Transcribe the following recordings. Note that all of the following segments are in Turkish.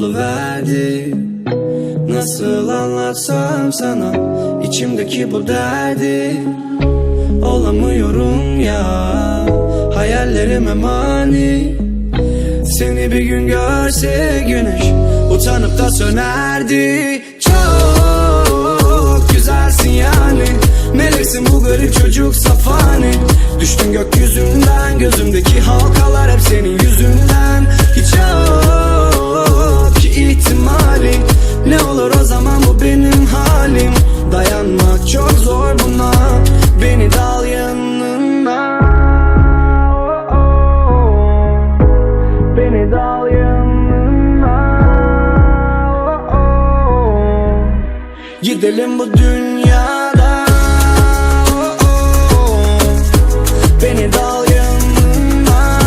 oluverdi. Nasıl anlatsam sana içimdeki bu derdi? Olamıyorum ya, hayallerime mani. Seni bir gün görse güneş utanıp da sönerdi. Çok güzelsin yani, meleksin bu garip çocuk safani. Düştün gökyüzünden, gözümdeki halkalar hep senin yüzünden. Hiç yok ki ihtimali, ne olur o zaman bu benim halim. Dayanmak çok zor buna, beni de al yanına. Beni de al yanına. Gidelim bu dünyada. Beni de al yanına.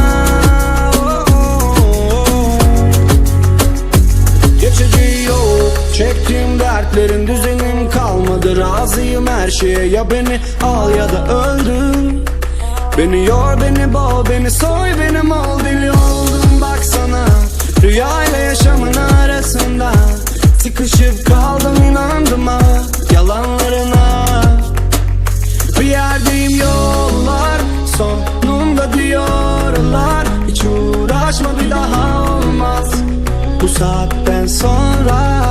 Geçici yok, çektiğim dertlerin düzenim kalmadı. Razıyım her şeye, ya beni al ya da öldür. Beni yor, beni boğ, beni soy, beni mal. Deli oldum baksana, rüyayla yaşamın arasında. Sıkışıp kaldım, inandım ha yalanlarına. Bir yerdeyim, yollar sonunda diyorlar. Hiç uğraşma, bir daha olmaz bu saatten sonra.